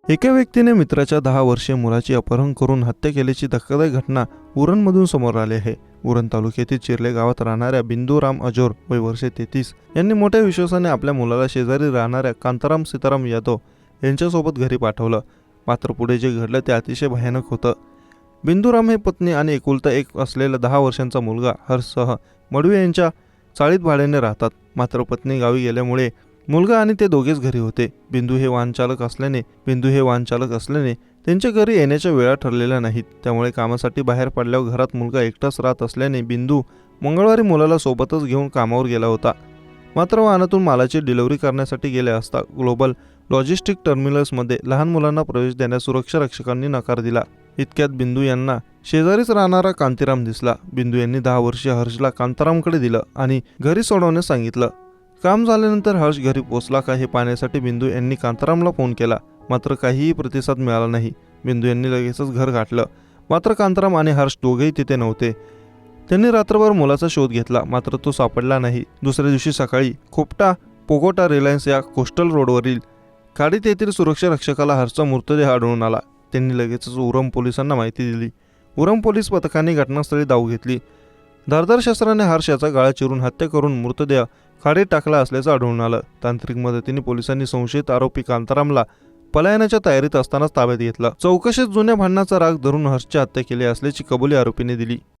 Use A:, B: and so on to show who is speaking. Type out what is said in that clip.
A: एका व्यक्तीने मित्राच्या 10 वर्षीय मुलाची अपहरण करून हत्या केल्याची धक्कादायक घटना उरणमधून समोर आली आहे. उरण तालुक्यातील चिर्ले गावात राहणाऱ्या बिंदू राम अजोर वय वर्षे 33 यांनी मोठ्या विश्वासाने आपल्या मुलाला शेजारी राहणाऱ्या कांताराम सीताराम यादव यांच्यासोबत घरी पाठवलं. मात्र पुढे जे घडलं ते अतिशय भयानक होतं. बिंदूराम हे पत्नी आणि एकुलता एक असलेला 10 वर्षांचा मुलगा हर्षसह मडवी यांच्या चाळीत भाड्याने राहतात. मात्र पत्नी गावी गेल्यामुळे मुलगा आणि ते दोघेच घरी होते. बिंदू हे वाहनचालक असल्याने त्यांच्या घरी येण्याच्या वेळा ठरलेल्या नाहीत. त्यामुळे कामासाठी बाहेर पडल्यावर घरात मुलगा एकटाच राहत असल्याने बिंदू मंगळवारी मुलाला सोबतच घेऊन कामावर गेला होता. मात्र वाहनातून मालाची डिलिव्हरी करण्यासाठी गेले असता ग्लोबल लॉजिस्टिक टर्मिनल्समध्ये लहान मुलांना प्रवेश देण्यास सुरक्षा रक्षकांनी नकार दिला. इतक्यात बिंदू यांना शेजारीच राहणारा कांतीराम दिसला. बिंदू यांनी 10 वर्षीय हर्षला कांतारामकडे दिलं आणि घरी सोडवण्यास सांगितलं. काम झाल्यानंतर हर्ष घरी पोचला का हे पाहण्यासाठी बिंदू यांनी कांतारामला फोन केला. मात्र काहीही प्रतिसाद मिळाला नाही. बिंदू यांनी लगेचच घर गाठलं. मात्र कांताराम आणि हर्ष दोघेही तिथे नव्हते. त्यांनी रात्रभर मुलाचा शोध घेतला, मात्र तो सापडला नाही. दुसऱ्या दिवशी सकाळी खोपटा पोगोटा रिलायन्स या कोस्टल रोडवरील खाडीत येथील सुरक्षा रक्षकाला हर्षचा मृतदेह आढळून आला. त्यांनी लगेचच उरम पोलिसांना माहिती दिली. उरम पोलीस पथकाने घटनास्थळी धाव घेतली. धारदार शस्त्राने हर्ष याचा गळा चिरून हत्या करून मृतदेह खाडीत टाकला असल्याचं आढळून आलं. तांत्रिक मदतीने पोलिसांनी संशयित आरोपी कांतारामला पलायनाच्या तयारीत असतानाच ताब्यात घेतला. चौकशीत जुन्या भांडणाचा राग धरून हर्षची हत्या केली असल्याची कबुली आरोपीने दिली.